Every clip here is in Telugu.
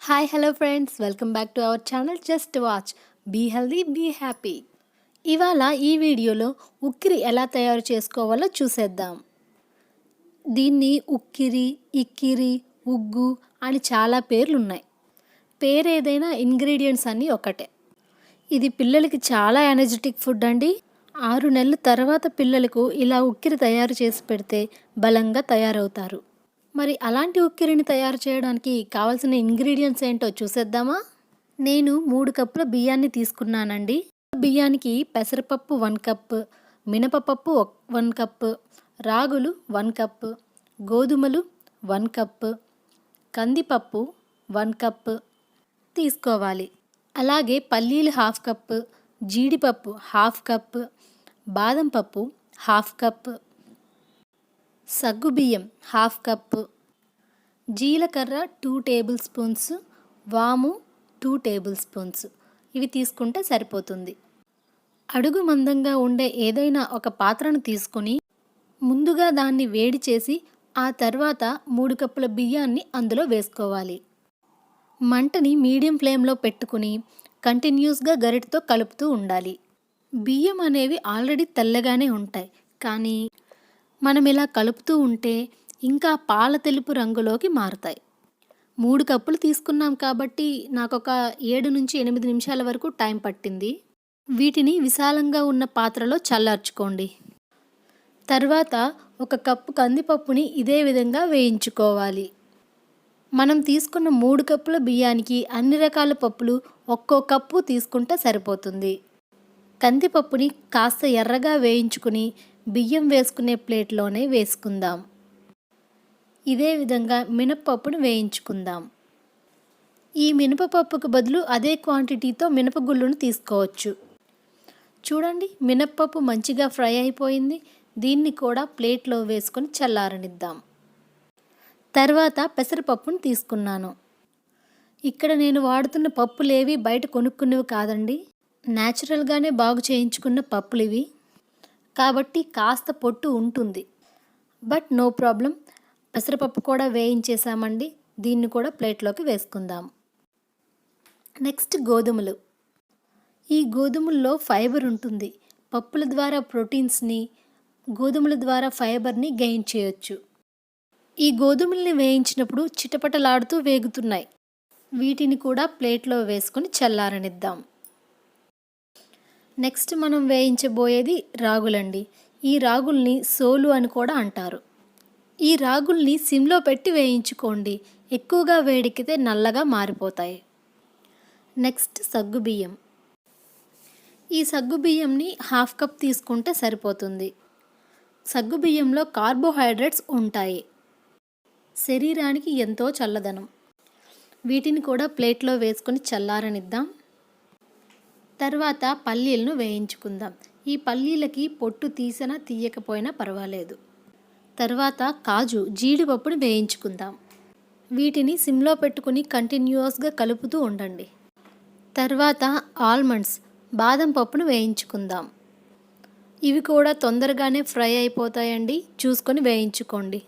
Hi hello friends, welcome back to our channel just watch. Be healthy, be happy. ఇవాళ ఈ వీడియోలో ఉక్కిరి ఎలా తయారు చేసుకోవాలో చూసేద్దాం. దీన్ని ఉక్కిరి, ఇక్కిరి, ఉగ్గు అని చాలా పేర్లు ఉన్నాయి. పేరేదైనా ఇంగ్రీడియంట్స్ అన్నీ ఒకటే. ఇది పిల్లలకి చాలా ఎనర్జెటిక్ ఫుడ్ అండి. 6 నెలల తర్వాత పిల్లలకు ఇలా ఉక్కిరి తయారు చేసి పెడితే బలంగా తయారవుతారు. మరి అలాంటి ఉక్కిరిని తయారు చేయడానికి కావాల్సిన ఇంగ్రీడియంట్స్ ఏంటో చూసేద్దామా? నేను 3 కప్పుల బియ్యాన్ని తీసుకున్నానండి. బియ్యానికి పెసరపప్పు 1 కప్, మినపపప్పు 1 కప్, రాగులు 1 కప్, గోధుమలు 1 కప్, కందిపప్పు 1 కప్ తీసుకోవాలి. అలాగే పల్లీలు 1/2 కప్, జీడిపప్పు 1/2 కప్, బాదం పప్పు 1/2 కప్, సగ్గుబియ్యం 1/2 కప్, జీలకర్ర 2 టేబుల్ స్పూన్స్, వాము 2 టేబుల్ స్పూన్స్ ఇవి తీసుకుంటే సరిపోతుంది. అడుగు మందంగా ఉండే ఏదైనా ఒక పాత్రను తీసుకొని ముందుగా దాన్ని వేడి చేసి ఆ తర్వాత 3 కప్పుల బియ్యాన్ని అందులో వేసుకోవాలి. మంటని మీడియం ఫ్లేమ్లో పెట్టుకుని కంటిన్యూస్గా గరిటతో కలుపుతూ ఉండాలి. బియ్యం అనేవి ఆల్రెడీ తెల్లగానే ఉంటాయి, కానీ మనం ఇలా కలుపుతూ ఉంటే ఇంకా పాల తెలుపు రంగులోకి మారుతాయి. 3 కప్పులు తీసుకున్నాం కాబట్టి నాకొక 7 నుంచి 8 నిమిషాల వరకు టైం పట్టింది. వీటిని విశాలంగా ఉన్న పాత్రలో చల్లార్చుకోండి. తర్వాత 1 కప్పు కందిపప్పుని ఇదే విధంగా వేయించుకోవాలి. మనం తీసుకున్న 3 కప్పుల బియ్యానికి అన్ని రకాల పప్పులు ఒక్కో కప్పు తీసుకుంటే సరిపోతుంది. కందిపప్పుని కాస్త ఎర్రగా వేయించుకుని బియ్యం వేసుకునే ప్లేట్లోనే వేసుకుందాం. ఇదే విధంగా మినపప్పును వేయించుకుందాం. ఈ మినపప్పుకు బదులు అదే క్వాంటిటీతో మినపగుళ్ళును తీసుకోవచ్చు. చూడండి, మినపప్పు మంచిగా ఫ్రై అయిపోయింది. దీన్ని కూడా ప్లేట్లో వేసుకొని చల్లారనిద్దాం. తర్వాత పెసరపప్పును తీసుకున్నాను. ఇక్కడ నేను వాడుతున్న పప్పులేవి బయట కొనుక్కున్నవి కాదండి, న్యాచురల్గానే బాగు చేయించుకున్న పప్పులు ఇవి. కాబట్టి కాస్త పొట్టు ఉంటుంది, బట్ నో ప్రాబ్లం. పెసరపప్పు కూడా వేయించేసామండి. దీన్ని కూడా ప్లేట్లోకి వేసుకుందాం. నెక్స్ట్ గోధుమలు. ఈ గోధుమల్లో ఫైబర్ ఉంటుంది. పప్పుల ద్వారా ప్రోటీన్స్ని, గోధుమల ద్వారా ఫైబర్ని గెయిన్ చేయొచ్చు. ఈ గోధుమల్ని వేయించినప్పుడు చిటపటలాడుతూ వేగుతున్నాయి. వీటిని కూడా ప్లేట్లో వేసుకొని చల్లారనిద్దాం. నెక్స్ట్ మనం వేయించబోయేది రాగులండి. ఈ రాగుల్ని సోలు అని కూడా అంటారు. ఈ రాగుల్ని సిమ్లో పెట్టి వేయించుకోండి. ఎక్కువగా వేడెక్కితే నల్లగా మారిపోతాయి. నెక్స్ట్ సగ్గుబియ్యం. ఈ సగ్గుబియ్యంని 1/2 కప్ తీసుకుంటే సరిపోతుంది. సగ్గుబియ్యంలో కార్బోహైడ్రేట్స్ ఉంటాయి. శరీరానికి ఎంతో చల్లదనం. వీటిని కూడా ప్లేట్లో వేసుకొని చల్లారనిద్దాం. తర్వాత పల్లీలను వేయించుకుందాం. ఈ పల్లీలకి పొట్టు తీసినా తీయకపోయినా పర్వాలేదు. తర్వాత కాజు, జీడిపప్పుని వేయించుకుందాం. వీటిని సిమ్లో పెట్టుకుని కంటిన్యూస్గా కలుపుతూ ఉండండి. తర్వాత ఆల్మండ్స్, బాదం పప్పును వేయించుకుందాం. ఇవి కూడా తొందరగానే ఫ్రై అయిపోతాయండి, చూసుకొని వేయించుకోండి.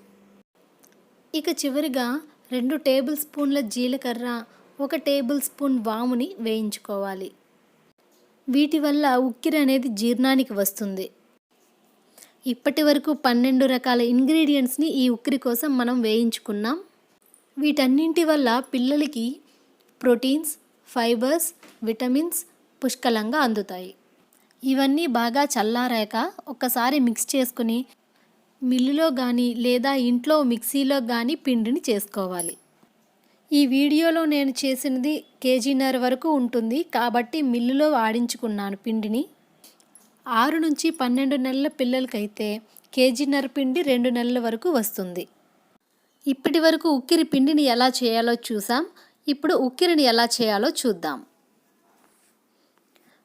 ఇక చివరిగా 2 టేబుల్ స్పూన్ల జీలకర్ర, 1 టేబుల్ స్పూన్ వాముని వేయించుకోవాలి. వీటి వల్ల ఉక్కిరి అనేది జీర్ణానికి వస్తుంది. ఇప్పటి వరకు 12 రకాల ఇంగ్రీడియంట్స్ని ఈ ఉక్కిరి కోసం మనం వేయించుకున్నాం. వీటన్నింటి వల్ల పిల్లలకి ప్రోటీన్స్, ఫైబర్స్, విటమిన్స్ పుష్కలంగా అందుతాయి. ఇవన్నీ బాగా చల్లారాక ఒక్కసారి మిక్స్ చేసుకుని మిల్లులో కానీ లేదా ఇంట్లో మిక్సీలో కానీ పిండిని చేసుకోవాలి. ఈ వీడియోలో నేను చేసినది 1.5 kg వరకు ఉంటుంది, కాబట్టి మిల్లులో ఆడించుకున్నాను పిండిని. 6 నుంచి 12 నెలల పిల్లలకైతే 1.5 kg పిండి 2 నెలల వరకు వస్తుంది. ఇప్పటి వరకు ఉక్కిరి పిండిని ఎలా చేయాలో చూసాం. ఇప్పుడు ఉక్కిరిని ఎలా చేయాలో చూద్దాం.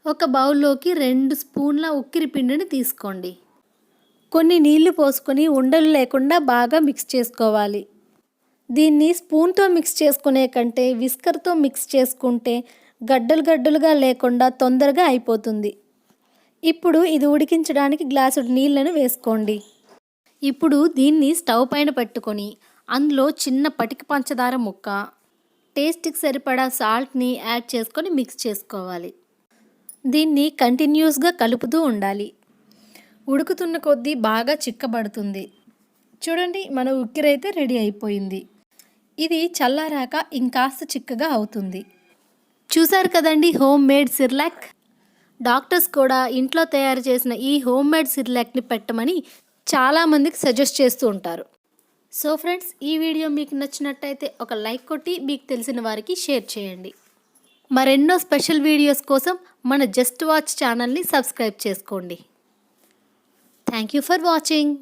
ఒక బౌల్లోకి 2 స్పూన్ల ఉక్కిరి పిండిని తీసుకోండి. కొన్ని నీళ్లు పోసుకొని ఉండలు లేకుండా బాగా మిక్స్ చేసుకోవాలి. దీన్ని స్పూన్తో మిక్స్ చేసుకునే కంటే విస్కర్తో మిక్స్ చేసుకుంటే గడ్డలు గడ్డలుగా లేకుండా తొందరగా అయిపోతుంది. ఇప్పుడు ఇది ఉడికించడానికి గ్లాసుడు నీళ్లను వేసుకోండి. ఇప్పుడు దీన్ని స్టవ్ పైన పెట్టుకొని అందులో చిన్న పటిక పంచదార ముక్క, టేస్ట్కి సరిపడా సాల్ట్ని యాడ్ చేసుకొని మిక్స్ చేసుకోవాలి. దీన్ని కంటిన్యూస్గా కలుపుతూ ఉండాలి. ఉడుకుతున్న కొద్దీ బాగా చిక్కబడుతుంది. చూడండి, మన ఉక్కిరి అయితే రెడీ అయిపోయింది. ఇది చల్లారాక ఇంకాస్త చిక్కగా అవుతుంది. చూసారు కదండి, హోమ్ మేడ్ సిర్లాక్. డాక్టర్స్ కూడా ఇంట్లో తయారు చేసిన ఈ హోమ్ మేడ్ సిర్లాక్ని పెట్టమని చాలామందికి సజెస్ట్ చేస్తూ ఉంటారు. సో ఫ్రెండ్స్, ఈ వీడియో మీకు నచ్చినట్టయితే ఒక లైక్ కొట్టి మీకు తెలిసిన వారికి షేర్ చేయండి. మరెన్నో స్పెషల్ వీడియోస్ కోసం మన జస్ట్ వాచ్ ఛానల్ని సబ్స్క్రైబ్ చేసుకోండి. Thank you for watching.